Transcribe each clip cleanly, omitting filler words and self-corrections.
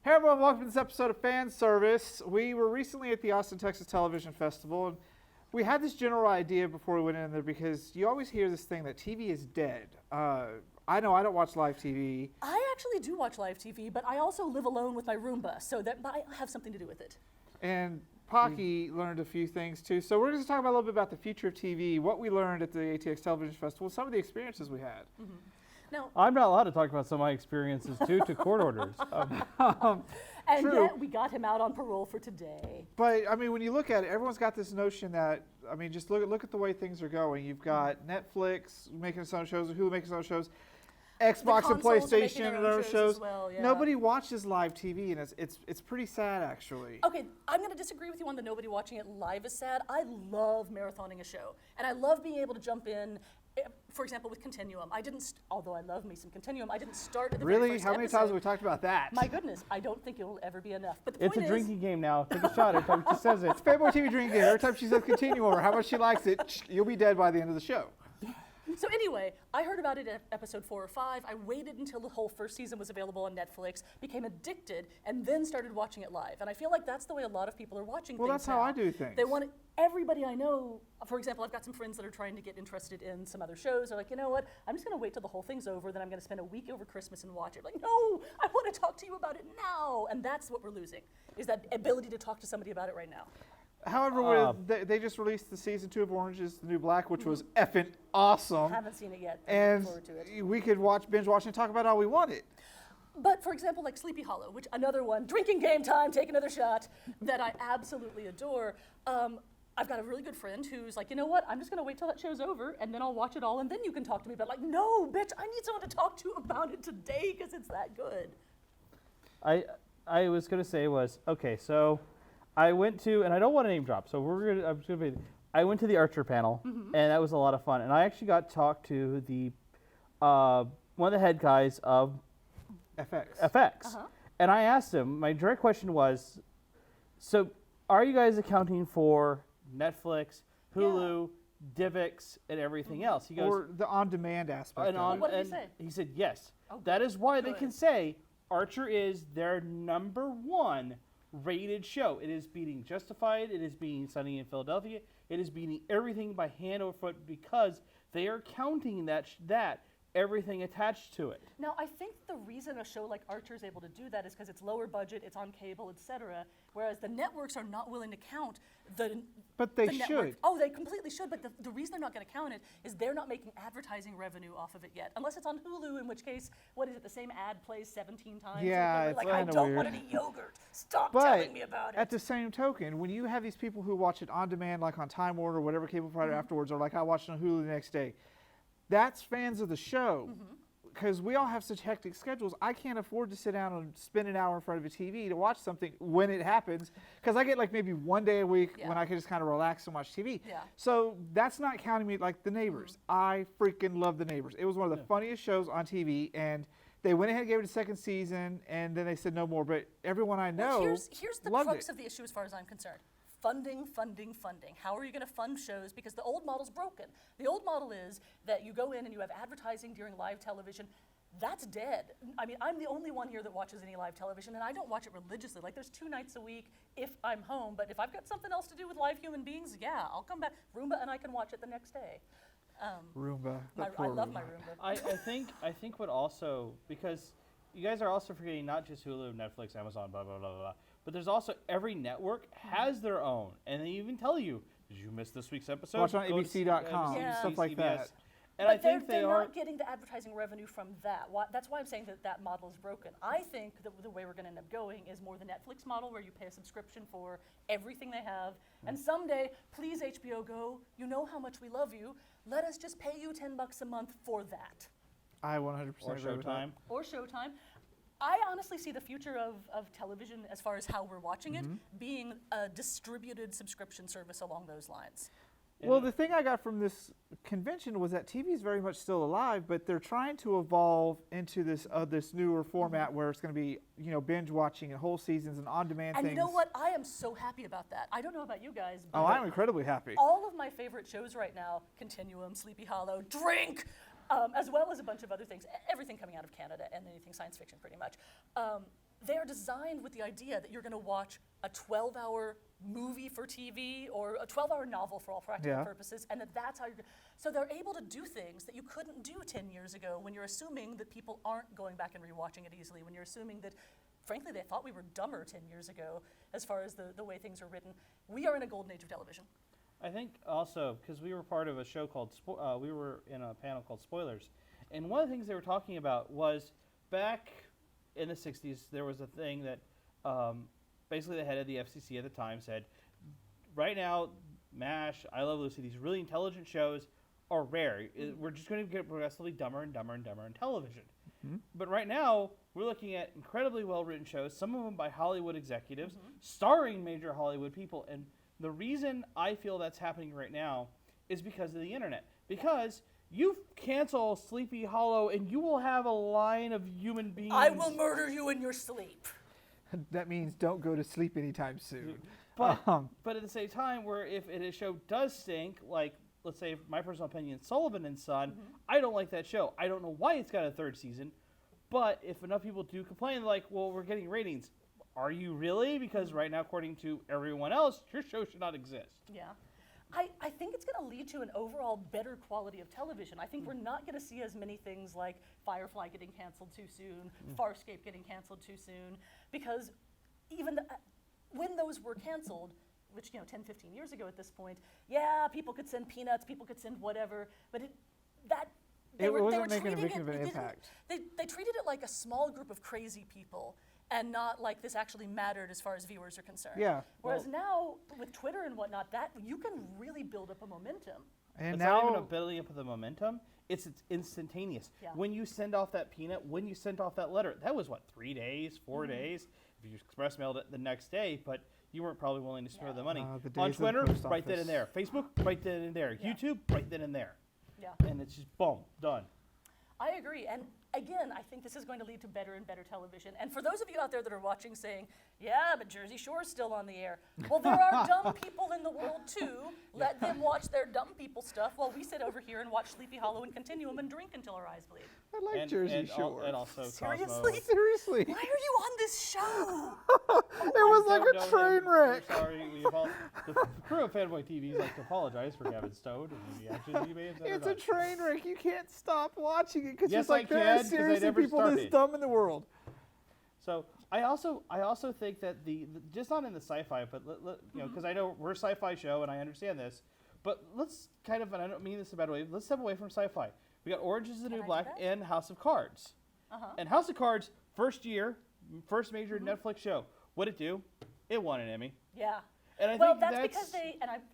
Hey everyone, welcome to this episode of Fan Service. We were recently at the Austin, Texas Television Festival, and we had this general idea before we went in there because you always hear this thing that TV is dead. I know I don't watch live TV. I actually do watch live TV, but I also live alone with my Roomba, so that might have something to do with it. And Pocky learned a few things too. So we're going to talk about a little bit about the future of TV, what we learned at the ATX Television Festival, some of the experiences we had. Mm-hmm. Now, I'm not allowed to talk about some of my experiences due to court orders. and true. yet we got him out on parole for today. But I mean, when you look at it, everyone's got this notion that, I mean, just look at the way things are going. You've got Netflix making its own shows, Hulu making its own shows, Xbox and consoles are making PlayStation their and own other shows shows. as well, yeah. Nobody watches live TV, and it's pretty sad actually. Okay, I'm going to disagree with you on the nobody watching it live is sad. I love marathoning a show, and I love being able to jump in. For example, with Continuum, although I love me some Continuum, I didn't start at the very Really? first How many episode. times have we talked about that? My goodness, I don't think it'll ever be enough. But the It's point a is, drinking game now. Take a shot every time she says it. Fanboy TV drinking game. Every time she says Continuum or how much she likes it, you'll be dead by the end of the show. So anyway, I heard about it at episode 4 or 5. I waited until the whole first season was available on Netflix, became addicted, and then started watching it live. And I feel like that's the way a lot of people are watching Well, things that's how now. I do things. They want everybody I know, for example, I've got some friends that are trying to get interested in some other shows. They're like, you know what, I'm just going to wait till the whole thing's over, then I'm going to spend a week over Christmas and watch it. Like, no, I want to talk to you about it now. And that's what we're losing, is that ability to talk to somebody about it right now. However, they just released the season 2 of Orange is the New Black, which was effing awesome. Haven't seen it yet. I'm And looking forward to it. we could binge watch and talk about it all we wanted. But for example, like Sleepy Hollow, which another one, drinking game time, take another shot, that I absolutely adore. I've got a really good friend who's like, you know what, I'm just going to wait till that show's over and then I'll watch it all and then you can talk to me. But like, no, bitch, I need someone to talk to about it today because it's that good. I was going to say was, okay, so I went to, and I don't want to name drop, so I went to the Archer panel, and that was a lot of fun. And I actually got to talk to the one of the head guys of FX. And I asked him, my direct question was, so are you guys accounting for Netflix, Hulu, DivX, and everything else? He goes, Or the on-demand aspect. What did he say? He said, yes. Oh, that is why they good. can say Archer is their #1 rated show. It is beating Justified. It is beating Sunny in Philadelphia. It is beating everything by hand over foot because they are counting that everything attached to it. Now, I think the reason a show like Archer is able to do that is because it's lower budget, it's on cable, etc. Whereas the networks are not willing to count the. But they the network. should. Oh, they completely should. But the reason they're not going to count it is they're not making advertising revenue off of it yet, unless it's on Hulu. In which case, what is it? The same ad plays 17 times. Yeah, it's like I kinda don't weird. want to eat yogurt. Stop But telling me about it. at the same token, when you have these people who watch it on demand, like on Time Warner or whatever cable provider afterwards, or like I watched it on Hulu the next day, that's fans of the show. Because we all have such hectic schedules, I can't afford to sit down and spend an hour in front of a TV to watch something when it happens. Because I get like maybe one day a week when I can just kind of relax and watch TV. Yeah. So that's not counting me like The Neighbors. I freaking love The Neighbors. It was one of the funniest shows on TV, and they went ahead and gave it a second season, and then they said no more. But everyone I know Here's the loved crux it. of the issue as far as I'm concerned. Funding. How are you going to fund shows? Because the old model's broken. The old model is that you go in and you have advertising during live television. That's dead. I mean, I'm the only one here that watches any live television, and I don't watch it religiously. Like, there's 2 nights a week if I'm home, but if I've got something else to do with live human beings, yeah, I'll come back. Roomba and I can watch it the next day. Roomba. I love my Roomba. I think what also, because you guys are also forgetting not just Hulu, Netflix, Amazon, blah, blah, blah, blah, blah, but there's also every network has their own, and they even tell you, did you miss this week's episode? Watch on Go to abc.com, Yeah. stuff like that. And But I think they're they are. not getting the advertising revenue from that. That's why I'm saying that model is broken. I think that the way we're going to end up going is more the Netflix model, where you pay a subscription for everything they have. And someday, please HBO Go, you know how much we love you. Let us just pay you $10 a month for that. I 100% Or agree with that. Showtime. Or Showtime. I honestly see the future of television, as far as how we're watching it, being a distributed subscription service along those lines. Well, the thing I got from this convention was that TV is very much still alive, but they're trying to evolve into this newer format where it's going to be, binge watching and whole seasons and on-demand And things. you know what? I am so happy about that. I don't know about you guys, but Oh, I'm incredibly happy. all of my favorite shows right now, Continuum, Sleepy Hollow, Drink, as well as a bunch of other things, everything coming out of Canada and anything science fiction pretty much. they are designed with the idea that you're going to watch a 12-hour movie for TV or a 12-hour novel for all practical purposes, and that's how you're. So they're able to do things that you couldn't do 10 years ago when you're assuming that people aren't going back and rewatching it easily, when you're assuming that, frankly, they thought we were dumber 10 years ago as far as the way things are written. We are in a golden age of television. I think also, because we were part of a show called, we were in a panel called Spoilers, and one of the things they were talking about was back in the 60s, there was a thing that basically the head of the FCC at the time said, right now, MASH, I Love Lucy, these really intelligent shows are rare. We're just going to get progressively dumber and dumber and dumber in television. But right now, we're looking at incredibly well-written shows, some of them by Hollywood executives, starring major Hollywood people. And the reason I feel that's happening right now is because of the internet. Because you cancel Sleepy Hollow and you will have a line of human beings. I will murder you in your sleep. That means don't go to sleep anytime soon. But at the same time, where if a show does stink, like, let's say, my personal opinion, Sullivan and Son, I don't like that show. I don't know why it's got a third season, but if enough people do complain, like, well, we're getting ratings. Are you really? Because right now, according to everyone else, your show should not exist. Yeah. I think it's going to lead to an overall better quality of television. I think we're not going to see as many things like Firefly getting canceled too soon, Farscape getting canceled too soon, because even when those were canceled, which, 10, 15 years ago at this point, yeah, people could send peanuts, people could send whatever, but they were making a big of an treating impact. They treated it like a small group of crazy people and not like this actually mattered as far as viewers are concerned. Yeah. Whereas now, with Twitter and whatnot, that you can really build up a momentum. And It's now, not even a building up of the momentum. It's instantaneous. Yeah. When you send off that peanut, when you sent off that letter, that was, 3 days, 4 days? If you express mailed it the next day, but you weren't probably willing to spare the money. The days On of the Twitter, post right then office. and there. Facebook, right then and there. Yeah. YouTube, right then and there. Yeah. And it's just boom, done. I agree. And again, I think this is going to lead to better and better television. And for those of you out there that are watching saying, yeah, but Jersey Shore's still on the air. Well, there are dumb people in the world too. Let them watch their dumb people stuff while we sit over here and watch Sleepy Hollow and Continuum and drink until our eyes bleed. I like Jersey Shore. And also Seriously? Cosmo. Seriously. Why are you on this show? It was like a train wreck. We're sorry. The crew of Fanboy TV like to apologize for Gavin Stone and the actions he may have said. It's a train wreck. You can't stop watching it because Yes, it's like I there can, are 'cause I seriously never people this started. dumb in the world. So I also think that the just not in the sci-fi, but because I know we're a sci-fi show and I understand this, but let's kind of, and I don't mean this in a bad way, let's step away from sci-fi. We got Orange is the New I do Black that? and House of Cards. And House of Cards, first major Netflix show. What'd it do? It won an Emmy. Yeah. And I Well, think that's because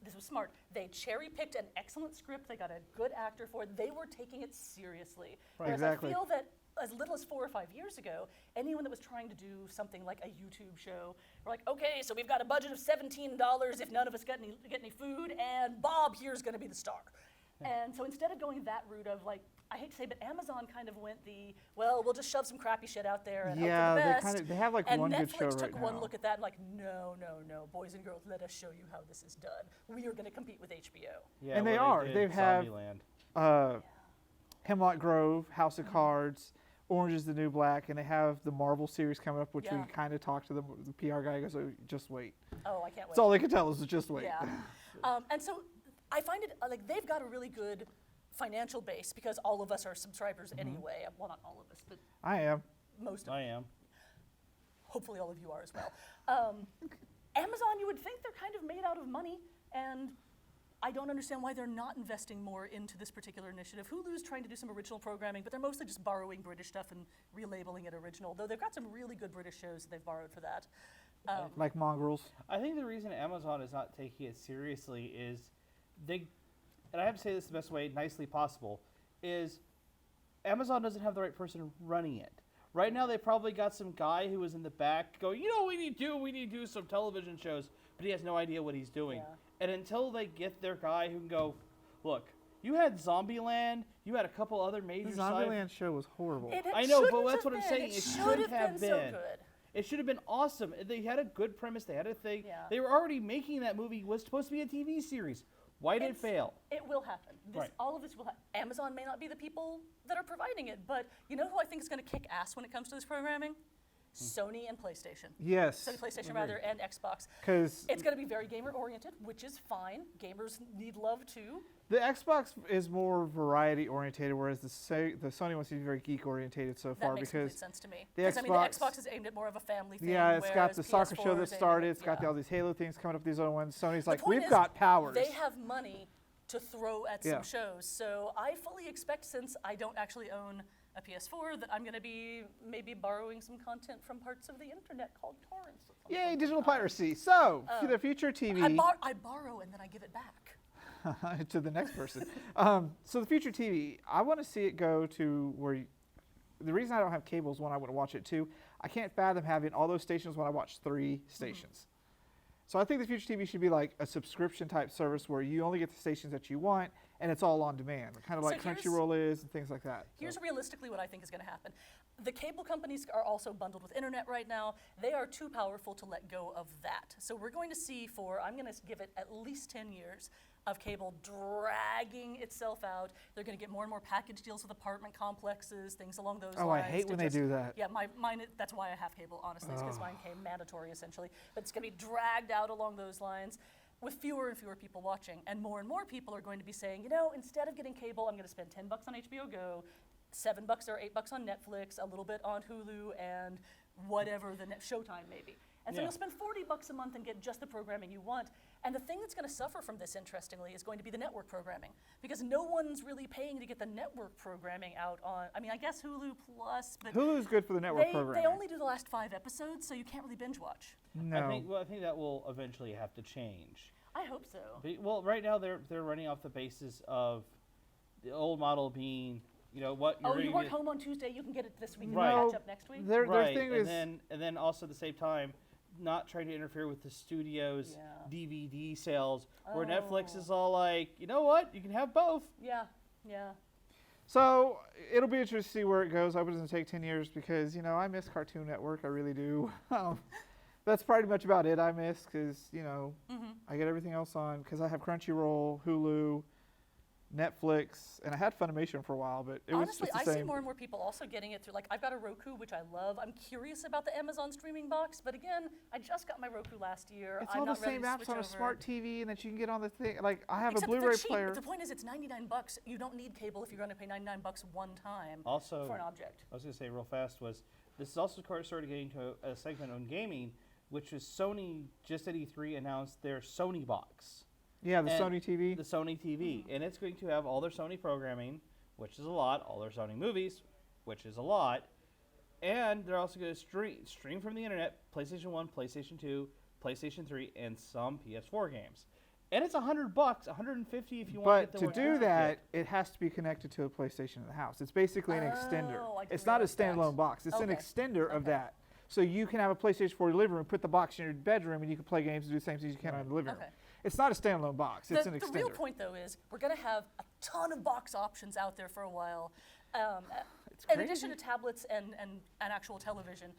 this was smart. They cherry-picked an excellent script. They got a good actor for it. They were taking it seriously. Whereas Exactly. I feel that as little as 4 or 5 years ago, anyone that was trying to do something like a YouTube show, were like, okay, so we've got a budget of $17 if none of us get any food, and Bob here's going to be the star. And so instead of going that route of like, I hate to say, but Amazon kind of went we'll just shove some crappy shit out there and Yeah, hope for the they best. they have like And one good Netflix show took right one now. look at that and like, no, boys and girls, let us show you how this is done. We are going to compete with HBO. Yeah, And they well, are. did They have- Zombieland. Hemlock Grove, House of Cards, Orange is the New Black, and they have the Marvel series coming up, which we Yeah. kind of talked to them. The PR guy goes, "Oh, just wait." Oh, I can't wait. That's all they could tell us is just wait. Yeah. And so I find it like they've got a really good financial base because all of us are subscribers anyway. Well, not all of us, but I am. most of I am. hopefully all of you are as well. Amazon, you would think they're kind of made out of money, and I don't understand why they're not investing more into this particular initiative. Hulu's trying to do some original programming, but they're mostly just borrowing British stuff and relabeling it original, though they've got some really good British shows that they've borrowed for that. Like mongrels. I think the reason Amazon is not taking it seriously is and I have to say this the best way, nicely possible, is Amazon doesn't have the right person running it. Right now, they probably got some guy who was in the back going, we need to do some television shows, but he has no idea what he's doing. Yeah. And until they get their guy who can go, look, you had Zombieland, you had a couple other major The Zombieland show was horrible. I know, but shouldn't that's have what I'm been. saying. It It should should have been so been. good. It should have been awesome. They had a good premise. They had a thing. Yeah. They were already making that movie. It was supposed to be a TV series. Why did it fail? It will happen. Right. All of this will happen. Amazon may not be the people that are providing it, but you know who I think is going to kick ass when it comes to this programming? Sony and PlayStation. Yes. Sony PlayStation rather, and Xbox. Because It's going to be very gamer oriented, which is fine. Gamers need love too. the Xbox is more variety orientated, whereas the Sony wants to be very geek orientated so That far makes complete because sense to me. the Because I mean, the Xbox- Xbox is aimed at more of a family thing. yeah, it's got whereas the soccer PS4 show that is aimed at- started. It's got yeah. all these Halo things coming up. These other ones. Sony's like, point we've is, got powers. They have money to throw at Yeah. some shows. So I fully expect, since I don't actually own a PS4, that I'm going to be maybe borrowing some content from parts of the internet called torrents. at some Yay, point in digital time. piracy. So, the future TV. I borrow and then I give it back. to the next person. So the future TV, I want to see it go to where. The reason I don't have cable is one, I want to watch it too. I can't fathom having all those stations when I watch 3 stations. So I think the future TV should be like a subscription type service where you only get the stations that you want and it's all on demand, kind of So like here's- Crunchyroll is and things like that. Here's realistically what I think is going to happen. The cable companies are also bundled with internet right now. They are too powerful to let go of that. So we're going to see I'm going to give it at least 10 years of cable dragging itself out. They're going to get more and more package deals with apartment complexes, things along those Oh, lines. I hate to when they do that. Yeah, mine. That's why I have cable, honestly, because mine came mandatory essentially. But it's going to be dragged out along those lines, with fewer and fewer people watching, and more people are going to be saying, instead of getting cable, I'm going to spend $10 on HBO Go, $7 or $8 on Netflix, a little bit on Hulu, and whatever the Showtime maybe. And so Yeah. you'll spend $40 a month and get just the programming you want. And the thing that's going to suffer from this, interestingly, is going to be the network programming, because no one's really paying to get the network programming out on. I mean, I guess Hulu Plus, but Hulu's good for the network they programming. only do the last 5 episodes, so you can't really binge watch. No. I think that will eventually have to change. I hope so. Well, right now they're running off the basis of the old model being, what you're Oh, you gonna work get- home on Tuesday, you can get it this week Right. and catch up next week? Their right, thing and is then also at the same time, not trying to interfere with the studio's Yeah. DVD sales, where Oh. Netflix is all like, you know what, you can have both. Yeah. So it'll be interesting to see where it goes. I hope it doesn't take 10 years because, I miss Cartoon Network. I really do. That's pretty much about it I miss because, I get everything else on because I have Crunchyroll, Hulu, Netflix, and I had Funimation for a while, but it Honestly, was just I the see same. more and more people also getting it through, like, I've got a Roku, which I love. I'm curious about the Amazon streaming box, but again, I just got my Roku last year. It's I'm all the not ready same to apps switch on a over. smart TV and that you can get on the thing. Like, I have Except a they're Blu-ray cheap. player. The point is, it's $99. You don't need cable if you're going to pay $99 one time Also, for an object. I was going to say real fast this is also started getting to a segment on gaming, which is Sony just at E3 announced their Sony box. Yeah, the And Sony TV. The Sony TV. And it's going to have all their Sony programming, which is a lot, all their Sony movies, which is a lot. And they're also going to stream from the internet, PlayStation 1, PlayStation 2, PlayStation 3, and some PS4 games. And it's $100, $150 if you want But to to get the do one that, it has to be connected to a PlayStation in the house. It's basically an extender. Oh, I didn't It's not a realize that. standalone box. It's an Okay. extender of Okay. that. So you can have a PlayStation 4 in your living room, put the box in your bedroom, and you can play games and do the same things you can in the living room. Okay. It's not a standalone box. It's an The extender. real point, though, is we're going to have a ton of box options out there for a while. In addition to tablets and actual television.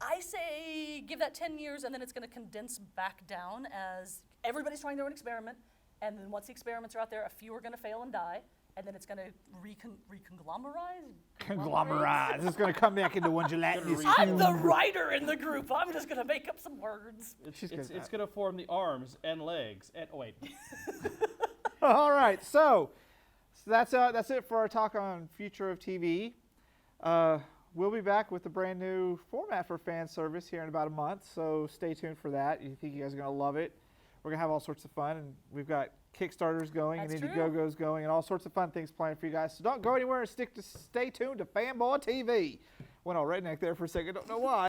I say give that 10 years, and then it's going to condense back down as everybody's trying their own experiment. And then once the experiments are out there, a few are going to fail and die. And then it's going to reconglomerate. Conglomerate. It's going to come back into one gelatinous I'm the cube. writer in the group. I'm just going to make up some words. She's good at It's that. going to form the arms and legs. And wait, All right, so that's it for our talk on future of TV. We'll be back with a brand new format for fan service here in about a month, so stay tuned for that. You think you guys are going to love it. We're going to have all sorts of fun, and we've got Kickstarters going That's and true. Indiegogo's going and all sorts of fun things planned for you guys. So don't go anywhere and stay tuned to Fanboy TV. Went all redneck there for a second, don't know why.